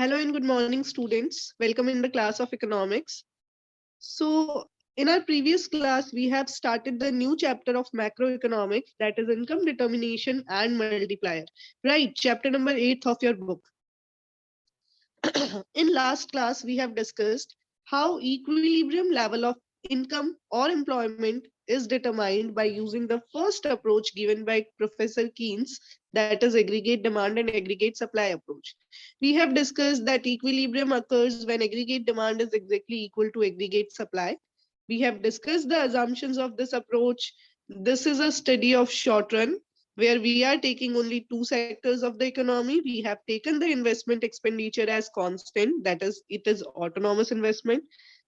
Hello and good morning, students. Welcome in the class of economics. So, in our previous class, we have started the new chapter of macroeconomics, that is income determination and multiplier. Right, chapter number 8 of your book. In last class, we have discussed how equilibrium level of income or employment is determined by using the first approach given by Professor Keynes, that is aggregate demand and aggregate supply approach. We have discussed that equilibrium occurs when aggregate demand is exactly equal to aggregate supply. We have discussed the assumptions of this approach. This is a study of short run where we are taking only two sectors of the economy. We have taken the investment expenditure as constant, that is, it is autonomous investment.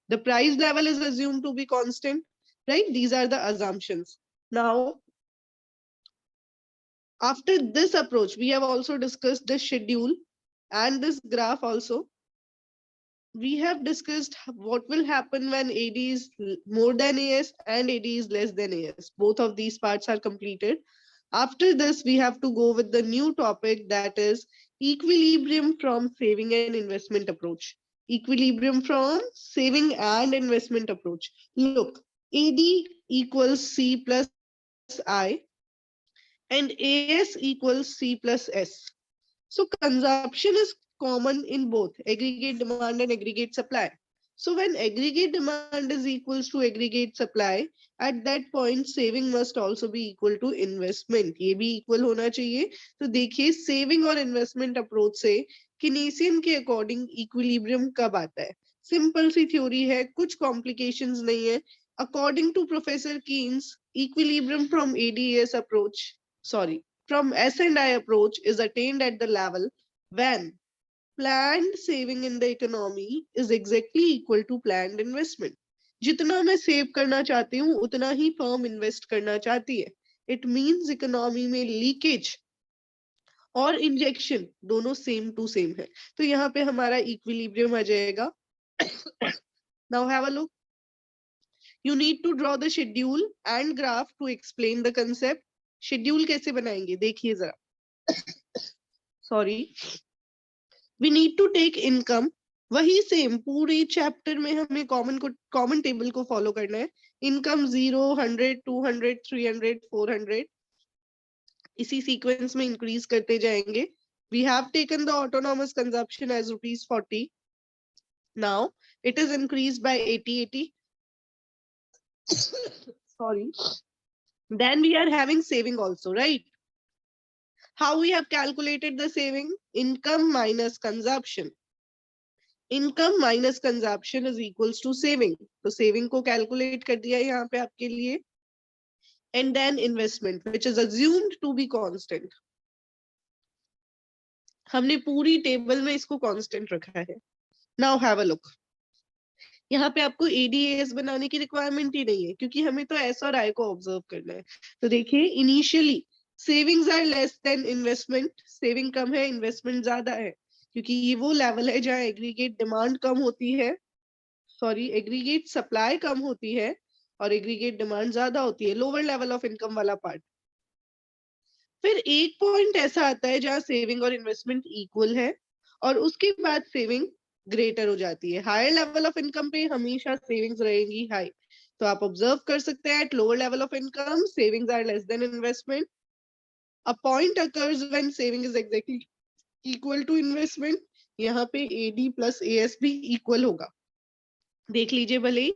The price level is assumed to be constant, right? These are the assumptions. Now, after this approach, we have also discussed the schedule and this graph also. We have discussed what will happen when AD is more than AS and AD is less than AS. Both of these parts are completed. After this, we have to go with the new topic, that is equilibrium from saving and investment approach. Equilibrium from saving and investment approach. Look, AD equals C plus I and AS equals C plus S. So consumption is common in both aggregate demand and aggregate supply. So when aggregate demand is equals to aggregate supply, at that point saving must also be equal to investment. ये भी equal होना चाहिए. तो देखिए saving और investment approach से Keynesian के according equilibrium कब आता है? Simple सी theory है, कुछ complications नहीं है. According to Professor Keynes, equilibrium from ADAS approach, from S&I approach is attained at the level when planned saving in the economy is exactly equal to planned investment. जितना मैं save करना चाहती हूँ उतना ही फर्म इन्वेस्ट करना चाहती है. It means economy में लीकेज और इंजेक्शन दोनों सेम टू सेम है. तो यहाँ पे हमारा इक्विलिब्रियम आ जाएगा. Now have a look. You need to draw the schedule and graph to explain the concept. Schedule कैसे बनाएंगे देखिए जरा. Sorry, we need to take income. वही सेम पूरे चैप्टर में हमें कॉमन टेबल को फॉलो करना है. इनकम 0, 100, 200, 300, 400 इसी सीक्वेंस में इंक्रीज करते जाएंगे. We have taken the autonomous consumption as ₹40. Now it is increase by 80. Sorry. Then we are having saving also, right? How we have calculated the saving? Income minus consumption. Income minus consumption is equals to saving. तो saving को calculate कर दिया यहाँ पे आपके लिए. And then investment, which is assumed to be constant. हमने पूरी टेबल में इसको constant रखा है. Now have a look. यहाँ पे आपको ADAS बनाने की रिक्वायरमेंट ही नहीं है क्योंकि हमें तो S और I को ऑब्जर्व करना है. तो देखिए initially savings are less than investment. Saving कम है, इन्वेस्टमेंट ज्यादा है क्योंकि ये वो लेवल है जहाँ एग्रीगेट डिमांड कम होती है, एग्रीगेट सप्लाई कम होती है और एग्रीगेट डिमांड ज्यादा होती है. लोअर लेवल ऑफ इनकम वाला पार्ट. फिर एक पॉइंट ऐसा आता है जहाँ सेविंग और इन्वेस्टमेंट इक्वल है और उसके बाद सेविंग ग्रेटर हो जाती है. हायर लेवल ऑफ इनकम पे हमेशा सेविंग्स रहेंगी हाई. तो आप ऑब्जर्व कर सकते हैं at lower level of income savings are less than investment. A point occurs when saving is exactly equal to investment. यहाँ पे AD प्लस AS भी इक्वल होगा. देख लीजिए भले.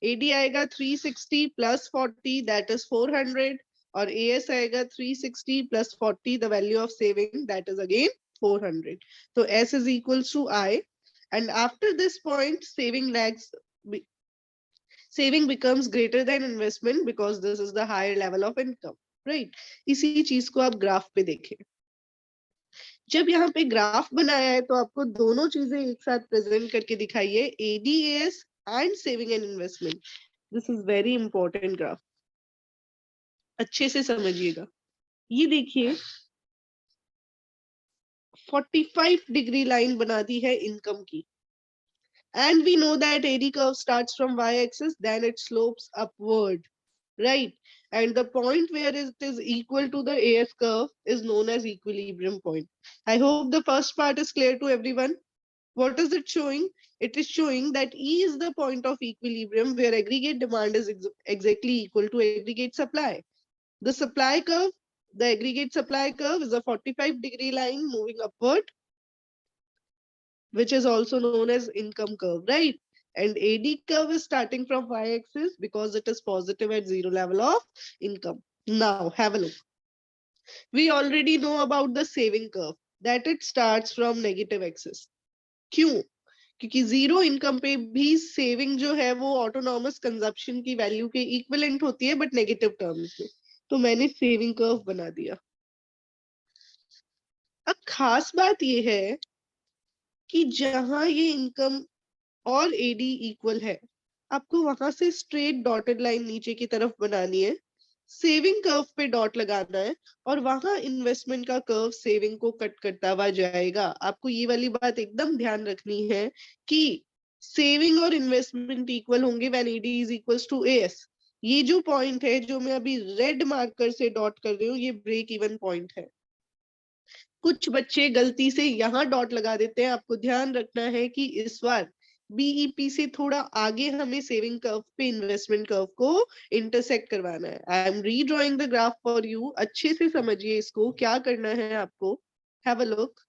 AD आएगा 360 प्लस 40 दैट इज 400 और AS आएगा 360 plus 40 the value of saving that is again 400. तो S is equals to I. And after this point, saving becomes greater than investment because this is the higher level of income, right? इसी चीज को आप graph पे देखें. जब यहाँ पे ग्राफ बनाया है तो आपको दोनों चीजें एक साथ प्रेजेंट करके दिखाइए, ADAS and saving and investment. This is very important graph. अच्छे से समझिएगा. ये देखिए 45 डिग्री लाइन बना दी है इनकम की. And we know that AD curve starts from y-axis, then it slopes upward, right? And the point where it is equal to the AS curve is known as equilibrium point. I hope the first part is clear to everyone. What is it showing? It is showing that E is the point of equilibrium where aggregate demand is exactly equal to aggregate supply. The supply curve, the aggregate supply curve is a 45-degree line moving upward, which is also known as income curve, right? And AD curve is starting from y-axis because it is positive at zero level of income. Now have a look. We already know about the saving curve, that it starts from negative axis. क्यों? क्योंकि zero income पे भी saving जो है वो autonomous consumption की value के equivalent होती है बट नेगेटिव टर्म्स में. तो मैंने सेविंग कर्व बना दिया. अब खास बात ये है कि जहां ये इनकम और एडी इक्वल है, आपको वहां से स्ट्रेट डॉटेड लाइन नीचे की तरफ बनानी है, सेविंग कर्व पे डॉट लगाना है और वहां इन्वेस्टमेंट का कर्व सेविंग को कट करता हुआ जाएगा. आपको ये वाली बात एकदम ध्यान रखनी है कि सेविंग और इन्वेस्टमेंट इक्वल होंगे when AD is equals to AS. ये जो पॉइंट है जो मैं अभी रेड मार्कर से डॉट कर रही हूँ, ये ब्रेक इवन पॉइंट है. कुछ बच्चे गलती से यहाँ डॉट लगा देते हैं. आपको ध्यान रखना है कि इस बार बीईपी से थोड़ा आगे हमें सेविंग कर्व पे इन्वेस्टमेंट कर्व को इंटरसेक्ट करवाना है. I am redrawing the graph for you. अच्छे से समझिए इसको, क्या करना है आपको. Have a look.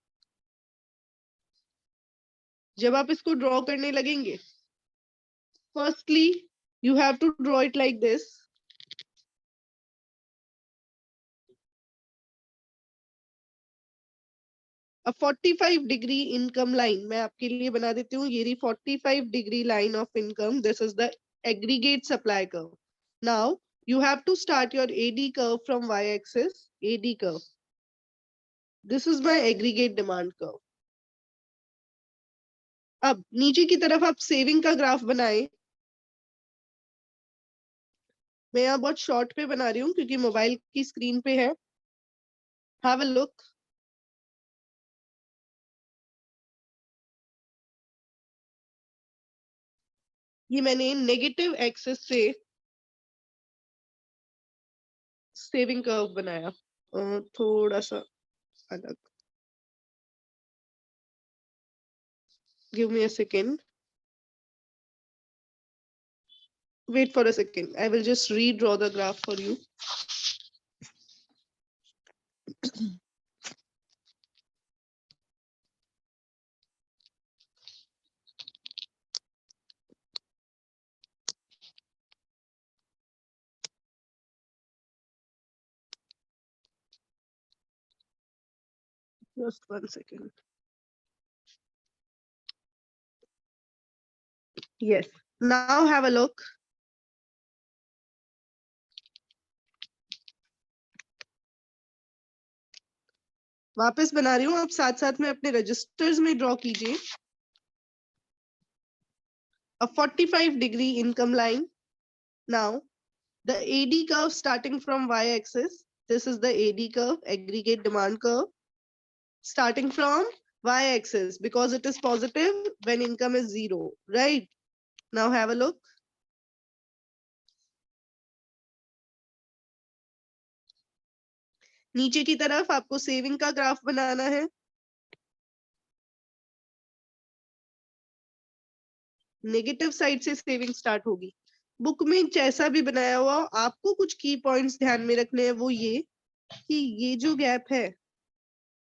जब आप इसको ड्रॉ करने लगेंगे, firstly you have to draw it like this. A 45-degree income line मैं आपके लिए बना देती हूँ. ये रही 45-degree line of income. This is the aggregate supply curve. Now you have to start your AD curve from y-axis. AD curve. This is my aggregate demand curve. अब नीचे की तरफ आप सेविंग का ग्राफ बनाएं. मैं यहाँ बहुत शॉर्ट पे बना रही हूँ क्योंकि मोबाइल की स्क्रीन पे है. Have a look. ये मैंने नेगेटिव एक्सिस से सेविंग कर्व बनाया, थोड़ा सा अलग. Give me a second. Wait for a second. I will just redraw the graph for you. Just 1 second. Yes. Now have a look. वापस बना रही हूँ, आप साथ साथ में अपने रजिस्टर्स में ड्रॉ कीजिए. A 45-degree income line. Now the AD curve starting from y-axis. This is the AD curve, aggregate demand curve, starting from y-axis because it is positive when income is zero, right? Now have a look. नीचे की तरफ आपको saving का graph बनाना है. Negative side से saving start होगी. Book में जैसा भी बनाया हुआ, आपको कुछ की पॉइंट्स ध्यान में रखने हैं. वो ये कि ये जो गैप है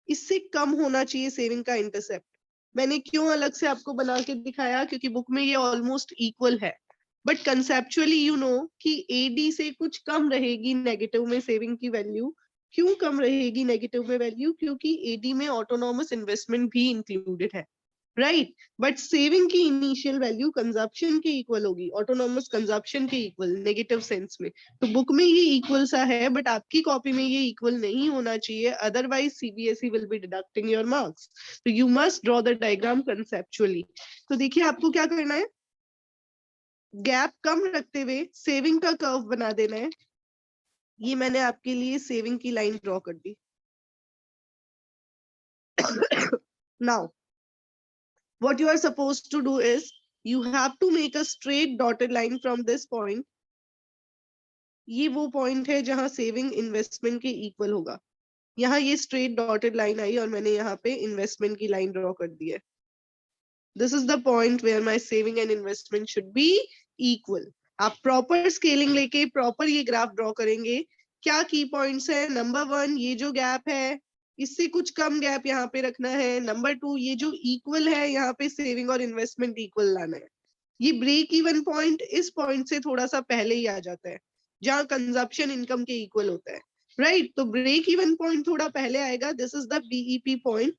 इससे कम होना चाहिए सेविंग का इंटरसेप्ट. मैंने क्यों अलग से आपको बना के दिखाया, क्योंकि बुक में ये ऑलमोस्ट इक्वल है बट कंसेप्चुअली यू नो कि एडी से कुछ कम रहेगी नेगेटिव में सेविंग की वैल्यू. क्यों कम रहेगी नेगेटिव में वैल्यू? क्योंकि एडी में ऑटोनॉमस इन्वेस्टमेंट भी इंक्लूडेड है, राइट? बट सेविंग की इनिशियल वैल्यू कंजप्शन के इक्वल होगी, ऑटोनॉमस कंजप्शन के इक्वल नेगेटिव सेंस में. तो बुक में ये इक्वल सा है बट आपकी कॉपी में ये इक्वल नहीं होना चाहिए, otherwise CBSE will be deducting your marks. तो you must draw the diagram conceptually. तो देखिए आपको क्या करना है, गैप कम रखते हुए सेविंग का कर्व बना देना है. ये मैंने आपके लिए सेविंग की लाइन ड्रॉ कर दी. Now what you are supposed to do is you have to make a straight dotted line from this point. ये वो पॉइंट है जहां सेविंग इन्वेस्टमेंट के इक्वल होगा. यहाँ ये स्ट्रेट डॉटेड लाइन आई और मैंने यहाँ पे इन्वेस्टमेंट की लाइन ड्रॉ कर दी है. This is the point where my saving and investment should be equal. आप प्रॉपर स्केलिंग लेके प्रॉपर ये ग्राफ ड्रॉ करेंगे. क्या की पॉइंट्स है? नंबर 1, ये जो गैप है इससे कुछ कम गैप यहाँ पे रखना है. नंबर 2, ये जो इक्वल है यहाँ पे सेविंग और इन्वेस्टमेंट इक्वल लाना है. ये ब्रेक इवन पॉइंट इस पॉइंट से थोड़ा सा पहले ही आ जाता है जहां कंजप्शन इनकम के इक्वल होता है, राइट? तो ब्रेक इवन पॉइंट थोड़ा पहले आएगा. This is the BEP point.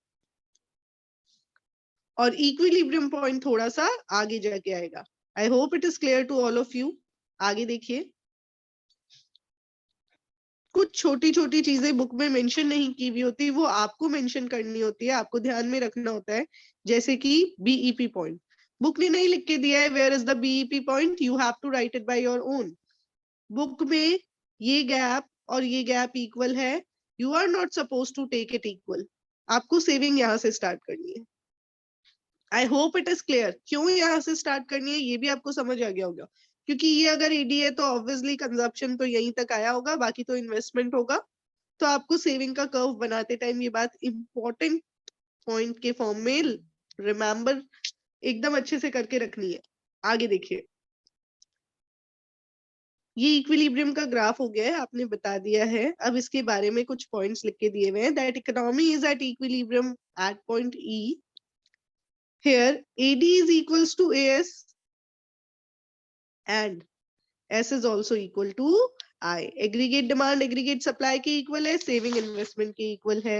और इक्विलिब्रियम पॉइंट थोड़ा सा आगे जाके आएगा. I hope it is clear to all of you. आगे देखिए, कुछ छोटी छोटी चीजें बुक में मेंशन नहीं की हुई होती, वो आपको मेंशन करनी होती है, आपको ध्यान में रखना होता है. जैसे कि बीईपी पॉइंट बुक ने नहीं लिख के दिया है. Where is the BEP point? You have to write it by your own. Book में ये गैप और ये गैप इक्वल है. You are not suppose to take it equal. आपको सेविंग यहाँ से स्टार्ट करनी है. I hope it is clear. क्यों यहाँ से स्टार्ट करनी है ये भी आपको समझ आ गया होगा, क्योंकि ये अगर एडी है तो ऑब्वियसली कंजप्शन तो यहीं तक आया होगा, बाकी तो इन्वेस्टमेंट होगा. तो आपको सेविंग का कर्व बनाते टाइम ये बात इंपॉर्टेंट पॉइंट के फॉर्म में रिमेम्बर एकदम अच्छे से करके रखनी है. आगे देखिए, ये इक्विलिब्रियम का ग्राफ हो गया है, आपने बता दिया है. अब इसके बारे में कुछ पॉइंट्स लिख के दिए हुए हैं. That economy is at equilibrium at point E. Here AD is equals to AS and S is also equal to I. Aggregate demand aggregate supply के equal है, saving investment के equal है.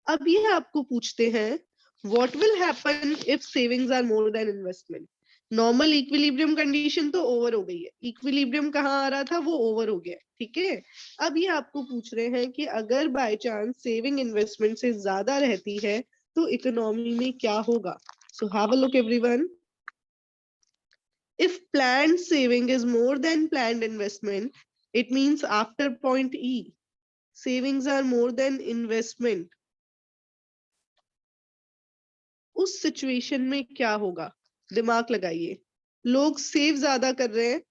अब ये आपको पूछते हैं what will happen if savings are more than investment. Normal equilibrium condition तो ओवर हो गई है. इक्विलिब्रियम कहाँ आ रहा था? वो ओवर हो गया. ठीक है. अब ये आपको पूछ रहे हैं कि अगर बाय चांस सेविंग इन्वेस्टमेंट से ज्यादा रहती है तो इकोनॉमी में क्या होगा? So have a look everyone. If planned saving is more than planned investment, it means after point E, savings are more than investment. उस सिचुएशन में क्या होगा? दिमाग लगाइए. लोग सेव ज्यादा कर रहे हैं,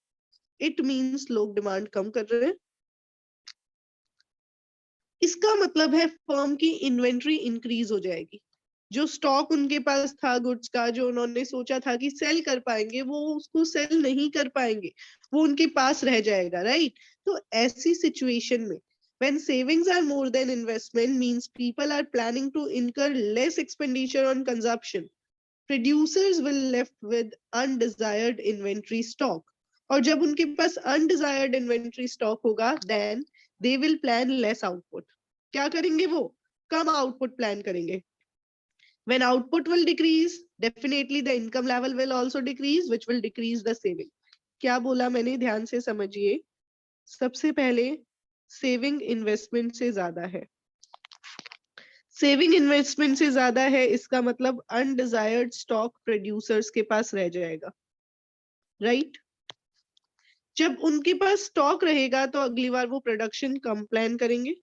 इट मीन्स लोग डिमांड कम कर रहे हैं. इसका मतलब है फर्म की इन्वेंट्री इंक्रीज हो जाएगी. जो स्टॉक उनके पास था गुड्स का, जो उन्होंने सोचा था कि सेल कर पाएंगे, वो उसको सेल नहीं कर पाएंगे, वो उनके पास रह जाएगा, राइट? तो ऐसी सिचुएशन में when savings are more than investment means people are planning to incur less expenditure on consumption. Producers will left with undesired inventory stock. और जब उनके पास undesired inventory stock होगा, then they will plan less output. क्या करेंगे वो? कम output plan करेंगे. When output will decrease, definitely the income level will also decrease, which will decrease the saving. क्या बोला मैंने? ध्यान से समझिए. सबसे पहले सेविंग इन्वेस्टमेंट से ज्यादा है. सेविंग इन्वेस्टमेंट से ज्यादा है, इसका मतलब अनडिजायर्ड स्टॉक प्रोड्यूसर्स के पास रह जाएगा, राइट? जब उनके पास स्टॉक रहेगा तो अगली बार वो प्रोडक्शन कम प्लान करेंगे,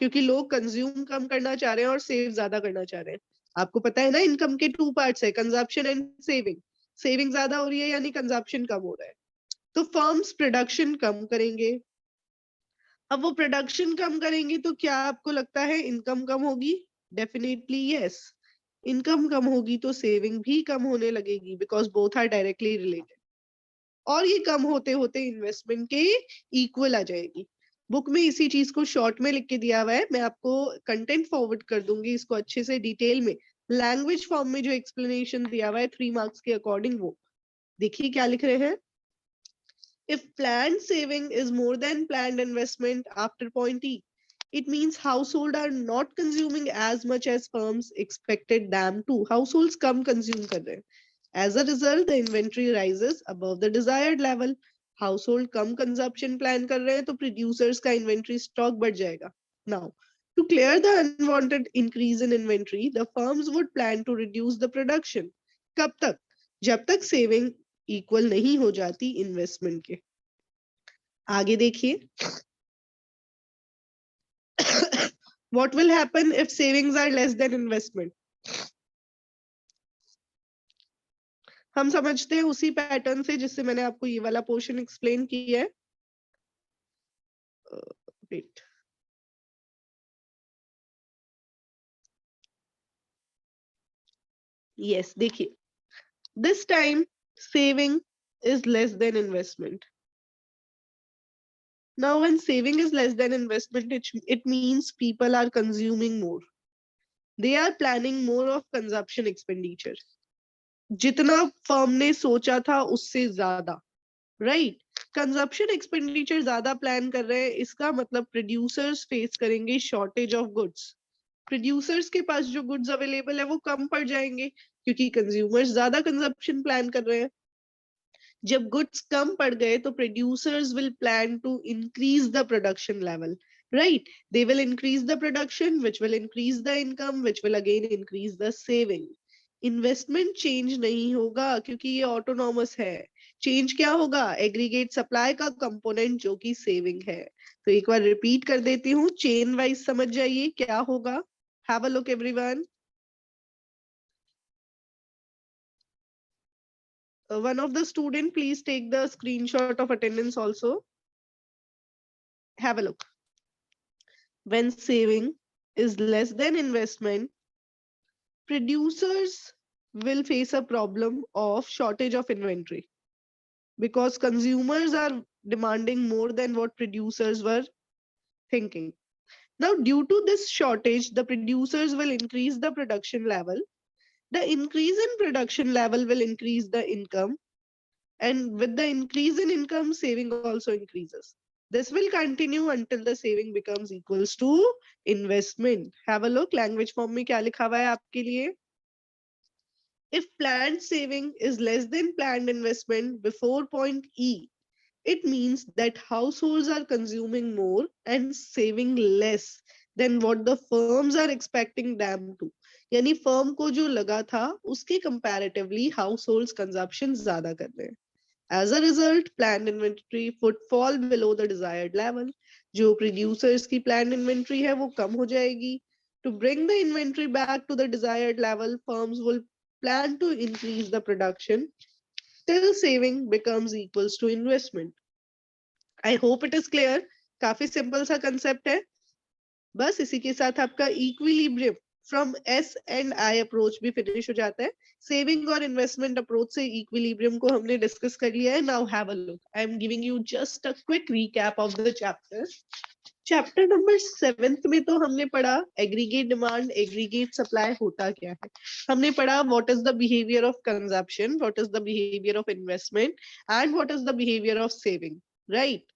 क्योंकि लोग कंज्यूम कम करना चाह रहे हैं और सेव ज्यादा करना चाह रहे हैं. आपको पता है ना, इनकम के 2 पार्ट्स है, कंजप्शन एंड सेविंग. सेविंग ज्यादा हो रही है यानी कंजप्शन कम हो रहा है, तो फर्म्स प्रोडक्शन कम करेंगे. अब वो प्रोडक्शन कम करेंगे तो क्या आपको लगता है इनकम कम होगी? Definitely yes. इनकम कम होगी तो सेविंग भी कम होने लगेगी, because both are directly related. और ये कम होते होते इन्वेस्टमेंट के इक्वल आ जाएगी. बुक में इसी चीज को शॉर्ट में लिख के दिया हुआ है. मैं आपको कंटेंट फॉरवर्ड कर दूंगी इसको अच्छे से डिटेल में. लैंग्वेज फॉर्म में जो एक्सप्लेनेशन दिया हुआ है 3 मार्क्स के अकॉर्डिंग, वो देखिए क्या लिख रहे हैं. If planned saving is more than planned investment after point E, it means households are not consuming as much as firms expected them to. Households come consume कर रहे हैं. As a result, the inventory rises above the desired level. Household come consumption plan कर रहे हैं तो producers का inventory stock बढ़ जाएगा. Now, to clear the unwanted increase in inventory, the firms would plan to reduce the production. कब तक? जब तक saving equal नहीं हो जाती investment के. आगे देखिए. What will happen if savings are less than investment? हम समझते हैं उसी पैटर्न से जिससे मैंने आपको ये वाला पोर्शन एक्सप्लेन किया है. वेट, Yes, देखिए, this time saving is less than investment. Now, when saving is less than investment, it means people are consuming more. They are planning more of consumption expenditure. जितना firm ने सोचा था उससे ज्यादा, right? Consumption expenditure ज्यादा plan कर रहे हैं, इसका मतलब प्रोड्यूसर्स फेस करेंगे शॉर्टेज ऑफ गुड्स। प्रोड्यूसर्स के पास जो गुड्स अवेलेबल है वो कम पड़ जाएंगे क्योंकि कंज्यूमर्स ज्यादा कंजप्शन प्लान कर रहे हैं। जब गुड्स कम पड़ गए तो producers will plan to increase the production level, right? They will increase the production, which will increase the income, which will again increase the saving. Investment change नहीं होगा क्योंकि ये ऑटोनॉमस है। चेंज क्या होगा? एग्रीगेट सप्लाई का component जो कि सेविंग है। तो एक बार रिपीट कर देती हूँ, चेन वाइज समझ जाइए क्या होगा। Have a look everyone. One of the student, please take the screenshot of attendance also. Have a look. When saving is less than investment, producers will face a problem of shortage of inventory because consumers are demanding more than what producers were thinking. Now, due to this shortage, the producers will increase the production level. The increase in production level will increase the income. And with the increase in income, saving also increases. This will continue until the saving becomes equals to investment. Have a look, language form में क्या लिखा हुआ है आपके लिए? If planned saving is less than planned investment before point E, it means that households are consuming more and saving less than what the firms are expecting them to. यानी firm को जो लगा था उसके comparatively households consumption ज़्यादा कर रहे हैं. As a result, planned inventory would fall below the desired level. जो producers की planned inventory है वो कम हो जाएगी. To bring the inventory back to the desired level, firms will plan to increase the production till saving becomes equals to investment. I hope it is clear. काफी simple सा concept है. बस इसी के साथ आपका equilibrium from S and I approach भी finish हो जाता है. सेविंग और इन्वेस्टमेंट अप्रोच से इक्विलिब्रियम को हमने डिस्कस कर लिया है. Now have a look. I am giving you just a quick recap of the chapter. Chapter number 7 में तो हमने पढ़ा एग्रीगेट डिमांड, एग्रीगेट सप्लाई होता क्या है. हमने पढ़ा what is the behaviour of consumption, what is the behaviour of investment and what is the behaviour of saving, right?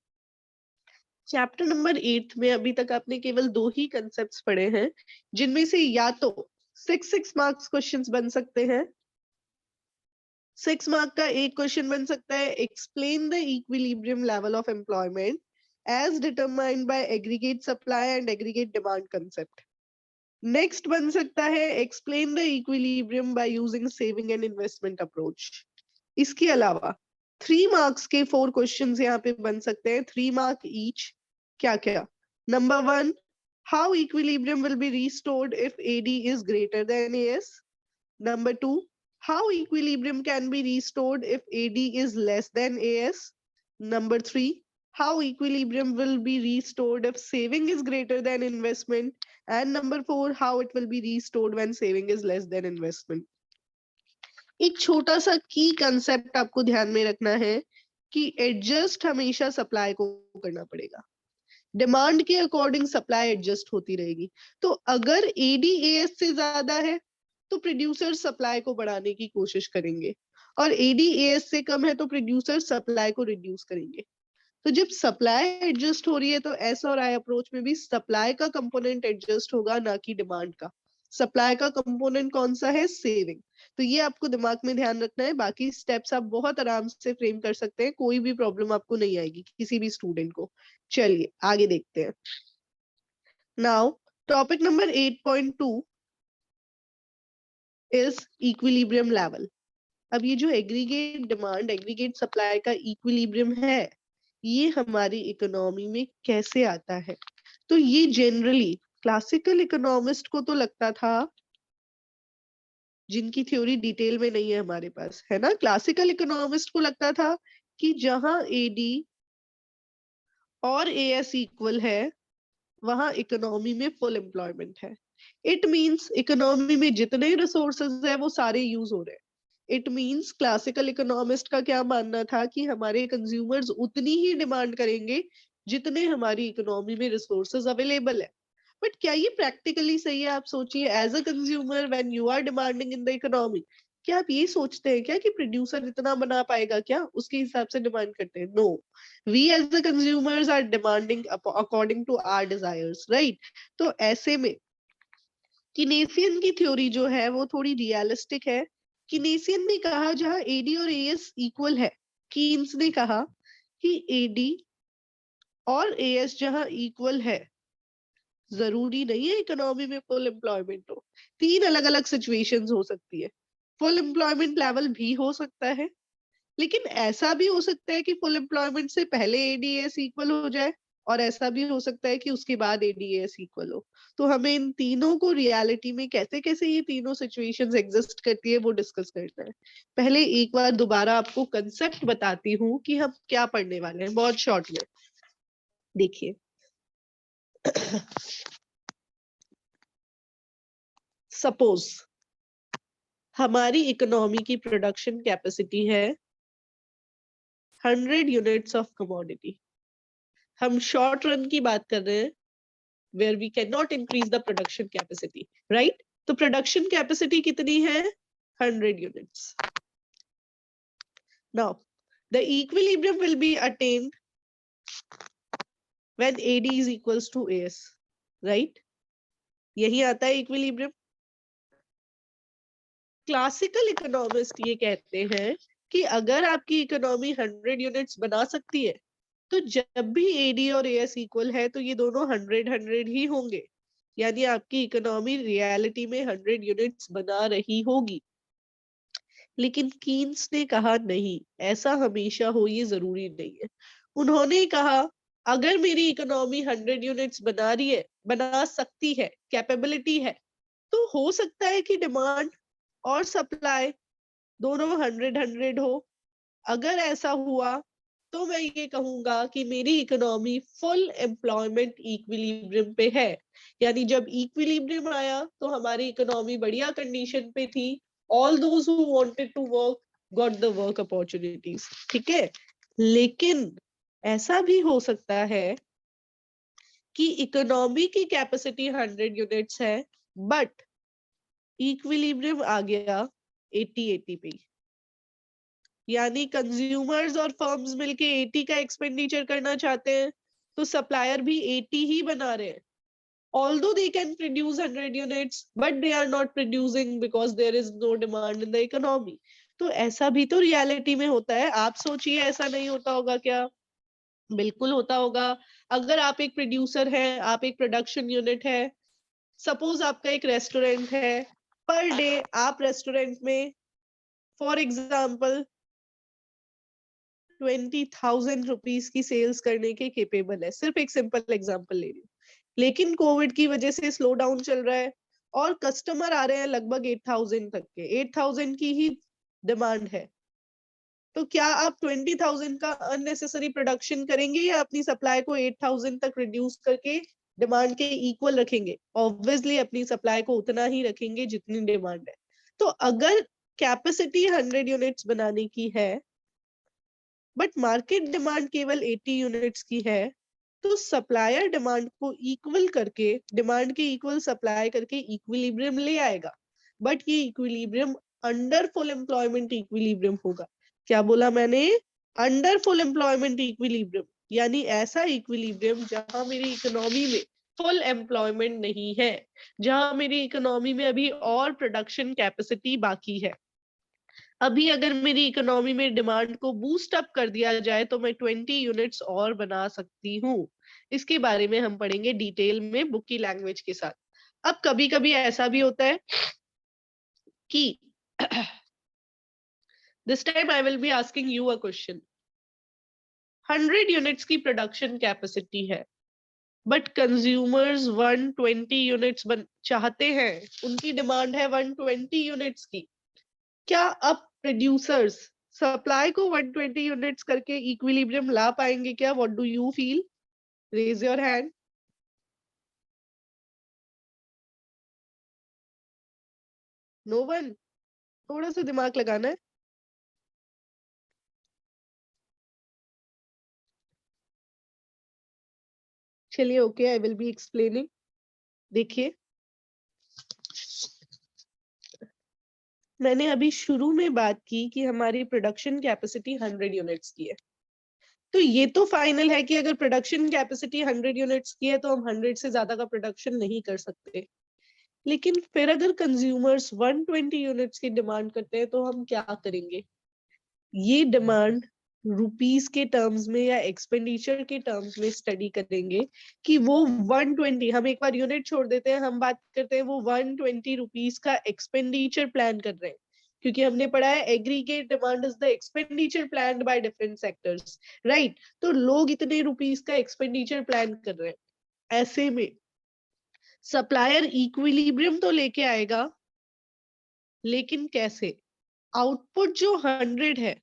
Chapter number 8 में अभी तक आपने केवल 2 ही कंसेप्ट्स पढ़े हैं जिनमें से या तो 6 मार्क्स क्वेश्चंस बन सकते हैं. 6 मार्क का एक क्वेश्चन बन सकता है explain the equilibrium level of employment as determined by aggregate supply and aggregate demand concept. Next बन सकता है explain the equilibrium by using saving and investment approach. इसके अलावा 3 मार्क्स के 4 क्वेश्चंस यहाँ पे बन सकते हैं, 3 मार्क ईच. क्या क्या? Number 1, how equilibrium will be restored if AD is greater than AS. Number 2, how equilibrium can be restored if AD is less than AS. Number 3, how equilibrium will be restored if saving is greater than investment. And number 4, how it will be restored when saving is less than investment. एक छोटा सा की concept आपको ध्यान में रखना है कि एडजस्ट हमेशा सप्लाई को करना पड़ेगा. डिमांड के अकॉर्डिंग सप्लाई एडजस्ट होती रहेगी. तो अगर एडीएएस से ज्यादा है तो प्रोड्यूसर सप्लाई को बढ़ाने की कोशिश करेंगे और एडीएएस से कम है तो प्रोड्यूसर सप्लाई को रिड्यूस करेंगे. तो जब सप्लाई एडजस्ट हो रही है तो एस और आई अप्रोच में भी सप्लाई का कंपोनेंट एडजस्ट होगा, ना कि डिमांड का. सप्लाई का कंपोनेंट कौन सा है? सेविंग. तो ये आपको दिमाग में ध्यान रखना है. बाकी स्टेप्स आप बहुत आराम से फ्रेम कर सकते हैं, कोई भी प्रॉब्लम आपको नहीं आएगी किसी भी स्टूडेंट को. चलिए आगे देखते हैं. Now topic number 8.2 is equilibrium level. अब ये जो एग्रीगेट डिमांड एग्रीगेट सप्लाई का इक्विलिब्रियम है ये हमारी इकोनॉमी में कैसे आता है? तो ये जनरली क्लासिकल इकोनॉमिस्ट को तो लगता था, जिनकी थ्योरी डिटेल में नहीं है हमारे पास, है ना. क्लासिकल इकोनॉमिस्ट को लगता था कि जहां एडी और एएस इक्वल है वहां इकोनॉमी में फुल एम्प्लॉयमेंट है। इट मींस इकोनॉमी में जितने रिसोर्सेज है वो सारे यूज हो रहे हैं। इट मींस क्लासिकल इकोनॉमिस्ट का क्या मानना था कि हमारे कंज्यूमर्स उतनी ही डिमांड करेंगे जितने हमारी इकोनॉमी में रिसोर्सेज अवेलेबल है। बट क्या ये प्रैक्टिकली सही है? आप सोचिए, as a consumer when you are demanding in the economy, क्या आप ये सोचते हैं क्या कि प्रोड्यूसर इतना बना पाएगा? क्या उसके हिसाब से डिमांड करते हैं? No, we as the consumers are demanding according to our desires, right? तो ऐसे में किनेसियन की थ्योरी जो है वो थोड़ी रियलिस्टिक है। किनेसियन ने कहा जहां एडी और एएस इक्वल है, कीन्स ने कहा कि एडी और एएस जहां इक्वल है, जरूरी नहीं है इकोनॉमी में फुल एम्प्लॉयमेंट हो। तीन अलग अलग सिचुएशंस हो सकती है। फुल एम्प्लॉयमेंट लेवल भी हो सकता है, लेकिन ऐसा भी हो सकता है कि फुल एम्प्लॉयमेंट से पहले एडीएस इक्वल हो जाए, और ऐसा भी हो सकता है कि उसके बाद एडीएस इक्वल हो। तो हमें इन तीनों को रियलिटी में कैसे कैसे ये तीनों सिचुएशंस एग्जिस्ट करती है वो डिस्कस करना है। पहले एक बार दोबारा आपको कंसेप्ट बताती हूँ कि हम क्या पढ़ने वाले हैं, बहुत शॉर्ट में। देखिए, सपोज हमारी इकोनॉमी की प्रोडक्शन कैपेसिटी है 100 यूनिट्स ऑफ कमोडिटी। हम शॉर्ट रन की बात कर रहे हैं, where we cannot increase the production capacity, right? तो production capacity कितनी है? 100 units. Now, the equilibrium will be attained when AD is equals to AS, right? यही आता है equilibrium. क्लासिकल इकोनॉमिस्ट ये कहते हैं कि अगर आपकी इकोनॉमी 100 यूनिट्स बना सकती है, तो जब भी एडी और एएस इक्वल है तो ये दोनों 100 ही होंगे। यानी आपकी इकोनॉमी रियलिटी में 100 यूनिट्स बना रही होगी। लेकिन कीन्स ने कहा नहीं, ऐसा हमेशा हो ये जरूरी नहीं है। उन्होंने कहा अगर मेरी इकोनॉमी 100 यूनिट्स बना रही है, बना सकती है, कैपेबिलिटी है, तो हो सकता है कि डिमांड और सप्लाई दोनों 100 हो। अगर ऐसा हुआ तो मैं ये कहूंगा कि मेरी इकोनॉमी फुल एम्प्लॉयमेंट इक्विलिब्रियम पे है। यानी जब इक्विलिब्रियम आया तो हमारी इकोनॉमी बढ़िया कंडीशन पे थी। All those who wanted to work got the work opportunities, ठीक है। लेकिन ऐसा भी हो सकता है कि इकोनॉमी की कैपेसिटी 100 यूनिट्स है, बट इक्विलिब्रियम आ गया 80 पे। यानी कंज्यूमर्स और फर्म्स मिलके 80 का एक्सपेंडिचर करना चाहते हैं, तो सप्लायर भी 80 ही बना रहे हैं। Although they can produce 100 units, but they are not producing because there is no demand in the economy. तो ऐसा भी तो रियलिटी में होता है। आप सोचिए, ऐसा नहीं होता होगा क्या? बिल्कुल होता होगा। अगर आप एक प्रोड्यूसर हैं, आप एक प्रोडक्शन यूनिट है, सपोज आपका एक रेस्टोरेंट है, पर डे आप रेस्टोरेंट में फॉर एग्जाम्पल 20,000 रुपीज की सेल्स करने के केपेबल है। सिर्फ एक सिंपल एग्जांपल ले रही हूँ। लेकिन कोविड की वजह से स्लो डाउन चल रहा है और कस्टमर आ रहे हैं लगभग 8,000 तक के, 8,000 की ही डिमांड है। तो क्या आप 20,000 का अननेसेसरी प्रोडक्शन करेंगे या अपनी सप्लाई को 8,000 तक रिड्यूस करके डिमांड के इक्वल रखेंगे? ऑब्वियसली अपनी सप्लाई को उतना ही रखेंगे जितनी डिमांड है। तो अगर कैपेसिटी 100 यूनिट्स बनाने की है बट मार्केट डिमांड केवल 80 यूनिट्स की है, तो सप्लायर डिमांड को इक्वल करके, डिमांड के इक्वल सप्लाई करके इक्विलिब्रियम ले आएगा। बट ये equilibrium under full employment equilibrium होगा। क्या बोला मैंने? अंडर फुल एम्प्लॉयमेंट इक्विलिब्रियम, यानी ऐसा इक्विलिब्रियम जहां मेरी इकोनॉमी में फुल एम्प्लॉयमेंट नहीं है, जहां मेरी इकोनॉमी में अभी और प्रोडक्शन कैपेसिटी बाकी है। अभी अगर मेरी इकोनॉमी में डिमांड को बूस्ट अप कर दिया जाए तो मैं 20 यूनिट्स और बना सकती हूँ। इसके बारे में हम पढ़ेंगे डिटेल में बुक की लैंग्वेज के साथ। अब कभी कभी ऐसा भी होता है कि this time I will be asking you a question. 100 units की प्रोडक्शन कैपेसिटी है, बट कंज्यूमर्स 120 यूनिट्स चाहते हैं, उनकी डिमांड है 120 यूनिट्स की। क्या अब प्रोड्यूसर्स सप्लाई को 120 यूनिट्स करके इक्विलिब्रियम ला पाएंगे क्या? What do you feel? Raise your hand. No one, थोड़ा सा दिमाग लगाना है। चलिए okay, I will be explaining. देखिए, मैंने अभी शुरू में बात की कि हमारी प्रोडक्शन कैपेसिटी 100 यूनिट्स की है। तो ये तो फाइनल है कि अगर प्रोडक्शन कैपेसिटी 100 यूनिट्स की है तो हम 100 से ज्यादा का प्रोडक्शन नहीं कर सकते। लेकिन फिर अगर कंज्यूमर्स 120 यूनिट्स की डिमांड करते हैं तो हम क्या करेंगे? ये डिमांड रुपीस के टर्म्स में या एक्सपेंडिचर के टर्म्स में स्टडी करेंगे कि वो 120, हम एक बार यूनिट छोड़ देते हैं, हम बात करते हैं वो 120 रुपीस का एक्सपेंडिचर प्लान कर रहे हैं। क्योंकि हमने पढ़ा है aggregate demand is the expenditure planned by different sectors, right? तो लोग इतने रुपीस का एक्सपेंडिचर प्लान कर रहे हैं। ऐसे में सप्लायर इक्विलिब्रियम तो लेके आएगा, लेकिन कैसे? आउटपुट जो 100 है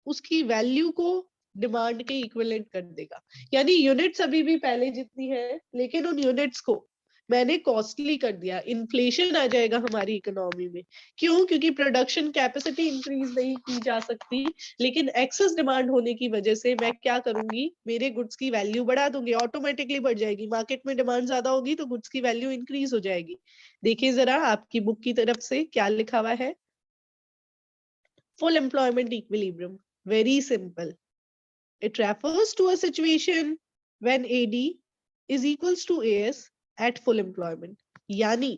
उसकी वैल्यू को डिमांड के इक्विवेलेंट कर देगा। यानी यूनिट्स अभी भी पहले जितनी है, लेकिन उन यूनिट्स को मैंने कॉस्टली कर दिया। इन्फ्लेशन आ जाएगा हमारी इकोनॉमी में। क्यों? क्योंकि प्रोडक्शन कैपेसिटी इंक्रीज नहीं की जा सकती, लेकिन एक्सेस डिमांड होने की वजह से मैं क्या करूंगी, मेरे गुड्स की वैल्यू बढ़ा दूंगी, ऑटोमेटिकली बढ़ जाएगी। मार्केट में डिमांड ज्यादा होगी तो गुड्स की वैल्यू इंक्रीज हो जाएगी। देखिए जरा आपकी बुक की तरफ से क्या लिखा हुआ है। Full employment equilibrium. Very simple. It refers to a situation when AD is equals to AS at full employment. यानी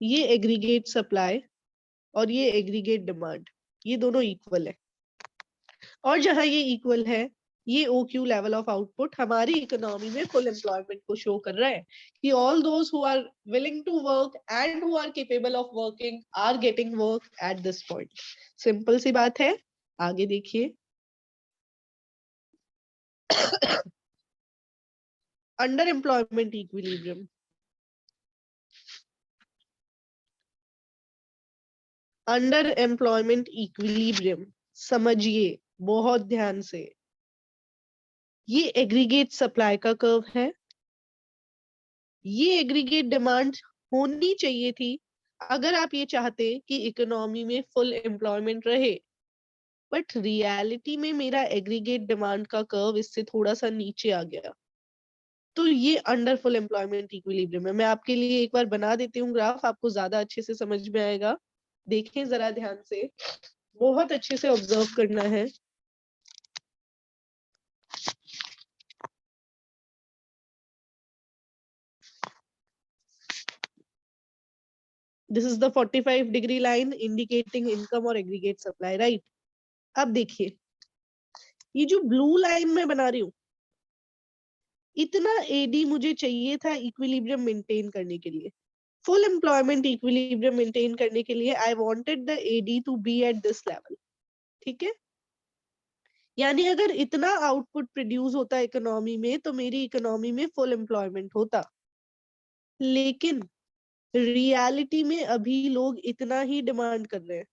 ये एग्रीगेट सप्लाई और ये एग्रीगेट डिमांड, ये दोनों इक्वल है। और जहां ये इक्वल है, ये OQ लेवल ऑफ आउटपुट हमारी इकोनॉमी में फुल एम्प्लॉयमेंट को शो कर रहा है कि all those who are willing to work and who are capable of working are getting work at this point. Simple सी बात है। आगे देखिए, under employment equilibrium. Under employment equilibrium समझिए बहुत ध्यान से। ये एग्रीगेट सप्लाई का कर्व है, ये एग्रीगेट डिमांड होनी चाहिए थी अगर आप ये चाहते कि इकोनॉमी में फुल एम्प्लॉयमेंट रहे। बट रियलिटी में मेरा एग्रीगेट डिमांड का कर्व इससे थोड़ा सा नीचे आ गया, तो ये अंडर फुल एम्प्लॉयमेंट इक्विलिब्रियम है। मैं आपके लिए एक बार बना देती हूँ ग्राफ, आपको ज्यादा अच्छे से समझ में आएगा। देखें जरा ध्यान से, बहुत अच्छे से ऑब्जर्व करना है। This is the 45 degree line indicating income और एग्रीगेट सप्लाई, राइट? अब देखिए, ये जो ब्लू लाइन मैं बना रही हूँ, इतना एडी मुझे चाहिए था इक्विलिब्रियम मेंटेन करने के लिए। फुल एम्प्लॉयमेंट इक्विलिब्रियम मेंटेन करने के लिए I wanted the AD to be at this level. ठीक है, यानी अगर इतना आउटपुट प्रोड्यूस होता इकोनॉमी में तो मेरी इकोनॉमी में फुल एम्प्लॉयमेंट होता। लेकिन रियलिटी में अभी लोग इतना ही डिमांड कर रहे हैं,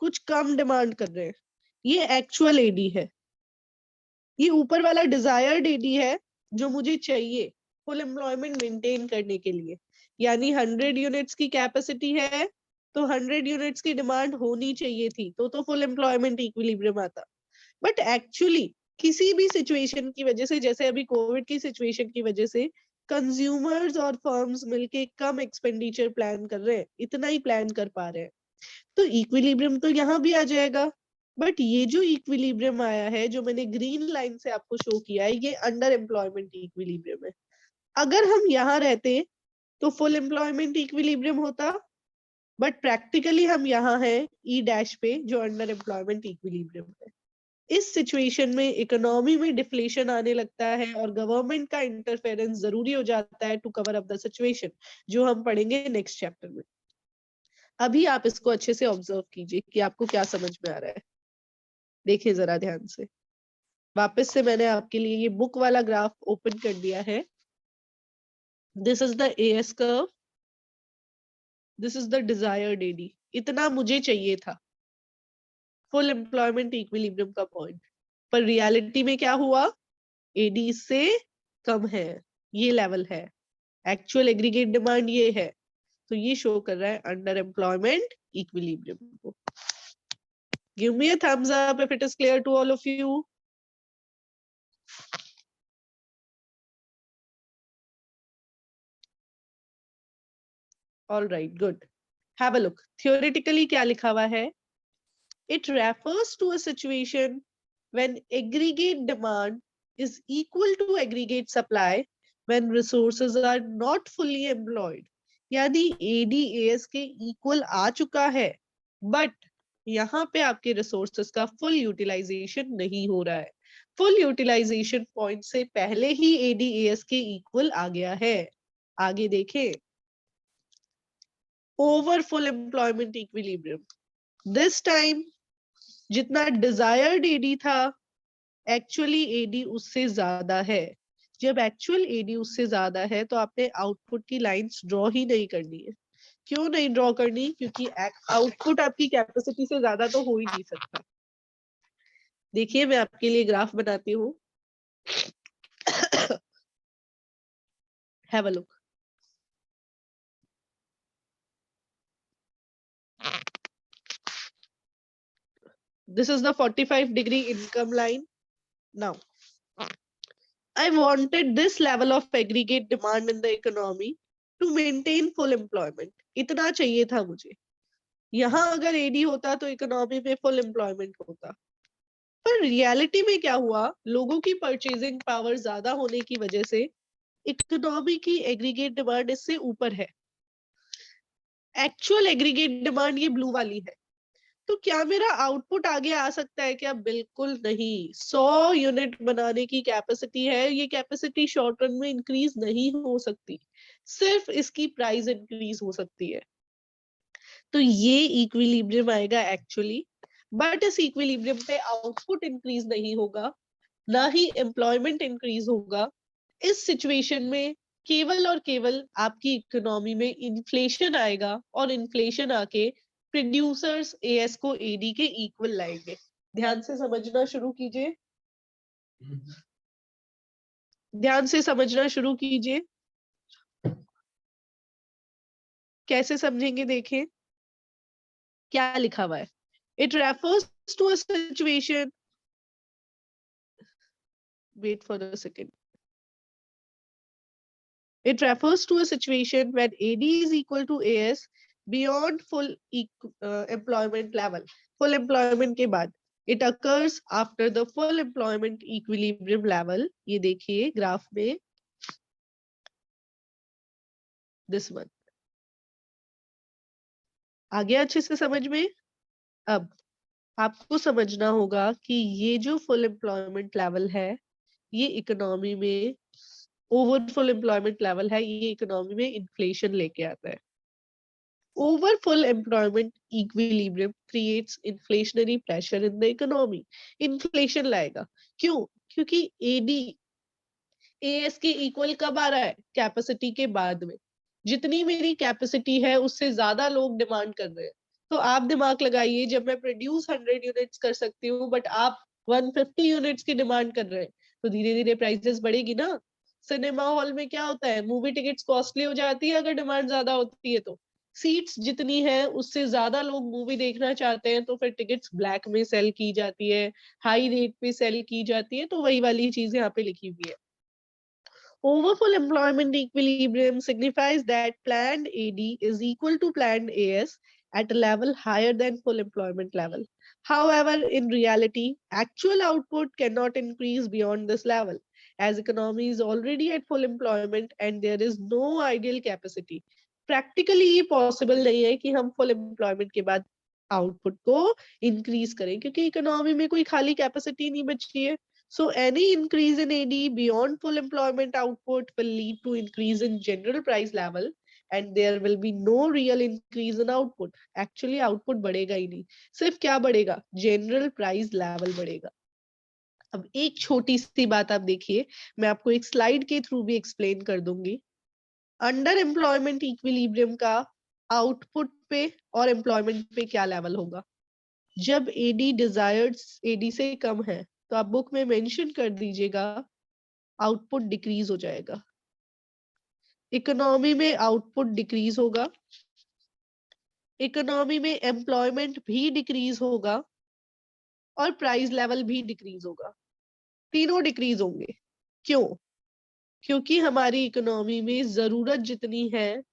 कुछ कम डिमांड कर रहे हैं। ये एक्चुअल एडी है, ये ऊपर वाला डिजायर्ड एडी है जो मुझे चाहिए फुल एम्प्लॉयमेंट मेंटेन करने के लिए। यानी 100 यूनिट्स की कैपेसिटी है तो 100 यूनिट्स की डिमांड होनी चाहिए थी, तो फुल एम्प्लॉयमेंट इक्विलिब्रियम आता। बट एक्चुअली किसी भी सिचुएशन की वजह से, जैसे अभी कोविड की सिचुएशन की वजह से, कंज्यूमर्स और फर्म्स मिलके कम एक्सपेंडिचर प्लान कर रहे हैं, इतना ही प्लान कर पा रहे हैं, तो इक्विलिब्रियम तो यहाँ भी आ जाएगा। बट ये जो इक्विलिब्रियम आया है, जो मैंने ग्रीन लाइन से आपको शो किया है, ये अंडर एम्प्लॉयमेंट इक्विलिब्रियम है। अगर हम यहाँ रहते तो फुल एम्प्लॉयमेंट इक्विलिब्रियम होता, बट प्रैक्टिकली हम यहाँ हैं ई डैश पे, जो अंडर एम्प्लॉयमेंट इक्विलिब्रियम है। इस सिचुएशन में इकोनॉमी में डिफ्लेशन आने लगता है और गवर्नमेंट का इंटरफेरेंस जरूरी हो जाता है to cover up the situation, जो हम पढ़ेंगे नेक्स्ट चैप्टर में। अभी आप इसको अच्छे से ऑब्जर्व कीजिए कि आपको क्या समझ में आ रहा है। देखिए जरा ध्यान से, वापस से मैंने आपके लिए ये बुक वाला ग्राफ ओपन कर दिया है। This is the AS curve, this is the desired AD. इतना मुझे चाहिए था फुल एम्प्लॉयमेंट इक्विलिब्रियम का पॉइंट, पर रियलिटी में क्या हुआ, एडी से कम है, ये लेवल है। एक्चुअल एग्रीगेट डिमांड ये है, तो ये शो कर रहा है अंडर एम्प्लॉयमेंट इक्विलिब्रियम को। Give me a thumbs up if it is clear to all of you. All right, good. Have a look. Theoretically क्या लिखा हुआ है? It refers to a situation when aggregate demand is equal to aggregate supply when resources are not fully employed. यानी ADAS के equal आ चुका है, but यहाँ पे आपके resources का full utilization नहीं हो रहा है. Full utilization point से पहले ही ADAS के equal आ गया है. आगे देखें. Over full employment equilibrium. This time जितना desired AD था, actually AD उससे ज्यादा है. जब actual AD उससे ज्यादा है तो आपने आउटपुट की लाइंस ड्रॉ ही नहीं करनी है. क्यों नहीं ड्रॉ करनी? क्योंकि आउटपुट आपकी कैपेसिटी से ज्यादा तो हो ही नहीं सकता. देखिए मैं आपके लिए ग्राफ बनाती हूँ. Have a look. This is the 45-degree income line. Now, I wanted this level of aggregate demand in the economy to maintain full employment. इतना चाहिए था मुझे. यहाँ अगर AD होता तो इकोनॉमी में फुल एम्प्लॉयमेंट होता. पर रियलिटी में क्या हुआ? लोगों की परचेजिंग पावर ज्यादा होने की वजह से इकोनॉमी की एग्रीगेट डिमांड इससे ऊपर है. एक्चुअल एग्रीगेट डिमांड ये ब्लू वाली है. तो क्या मेरा आउटपुट आगे आ सकता है क्या? बिल्कुल नहीं. 100 यूनिट बनाने की कैपेसिटी है. ये कैपेसिटी शॉर्ट रन में इंक्रीज नहीं हो सकती. सिर्फ इसकी प्राइस इंक्रीज हो सकती है. तो ये इक्विलिब्रियम आएगा एक्चुअली, बट इस इक्विलिब्रियम पे आउटपुट इंक्रीज नहीं होगा, ना ही एम्प्लॉयमेंट इंक्रीज होगा. इस सिचुएशन में केवल और केवल आपकी इकोनॉमी में इन्फ्लेशन आएगा और इन्फ्लेशन आके प्रोड्यूसर्स एएस को एडी के इक्वल लाएंगे. ध्यान से समझना शुरू कीजिए. ध्यान से समझना शुरू कीजिए. कैसे समझेंगे? देखें क्या लिखा हुआ है. It refers to a situation. Wait for a second. It refers to a situation when AD is equal to AS beyond full employment level. Full employment के बाद. It occurs after the full employment equilibrium level. ये देखिए graph में. This one. आगे अच्छे से समझ में. अब आपको समझना होगा कि ये जो फुल एम्प्लॉयमेंट लेवल है ये इकोनॉमी में ओवर फुल एम्प्लॉयमेंट लेवल है. ये इकोनॉमी में इन्फ्लेशन लेके आता है. Over full employment equilibrium creates inflationary pressure in the economy. Inflation लाएगा. क्यों? क्योंकि AD AS के इक्वल कब आ रहा है? कैपेसिटी के बाद में. जितनी मेरी कैपेसिटी है उससे ज्यादा लोग डिमांड कर रहे हैं. तो आप दिमाग लगाइए, जब मैं प्रोड्यूस 100 यूनिट्स कर सकती हूँ बट आप 150 यूनिट्स की डिमांड कर रहे हैं तो धीरे धीरे प्राइसेस बढ़ेगी ना. सिनेमा हॉल में क्या होता है? मूवी टिकट्स कॉस्टली हो जाती है अगर डिमांड ज्यादा होती है तो. सीट्स जितनी है उससे ज्यादा लोग मूवी देखना चाहते हैं तो फिर टिकट्स ब्लैक में सेल की जाती है, हाई रेट पे सेल की जाती है. तो वही वाली चीज यहाँ पे लिखी हुई है. Over full employment equilibrium signifies that planned AD is equal to planned AS at a level higher than full employment level. However, in reality, actual output cannot increase beyond this level, as economy is already at full employment and there is no ideal capacity. Practically ये possible नहीं है कि हम full employment के बाद output को increase करें, क्योंकि economy में कोई खाली capacity नहीं बची है. So any increase in AD beyond full employment output will lead to increase in general price level and there will be no real increase in output. Actually output बढ़ेगा ही नहीं. सिर्फ क्या बढ़ेगा? General price level बढ़ेगा. अब एक छोटी सी बात आप देखिए, मैं आपको एक स्लाइड के थ्रू भी एक्सप्लेन कर दूंगी. अंडर एम्प्लॉयमेंट इक्विलिब्रियम का आउटपुट पे और एम्प्लॉयमेंट पे क्या लेवल होगा? जब AD डिजायर्ड AD से कम है तो आप बुक में मेंशन कर दीजिएगा आउटपुट डिक्रीज हो जाएगा. इकोनॉमी में आउटपुट डिक्रीज होगा, इकोनॉमी में एम्प्लॉयमेंट भी डिक्रीज होगा और प्राइस लेवल भी डिक्रीज होगा, तीनों डिक्रीज होंगे। क्यों? क्योंकि हमारी इकोनॉमी में जरूरत जितनी है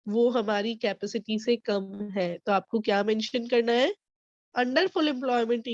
वो हमारी कैपेसिटी से कम है। तो आपको क्या मेंशन करना है? Under full employment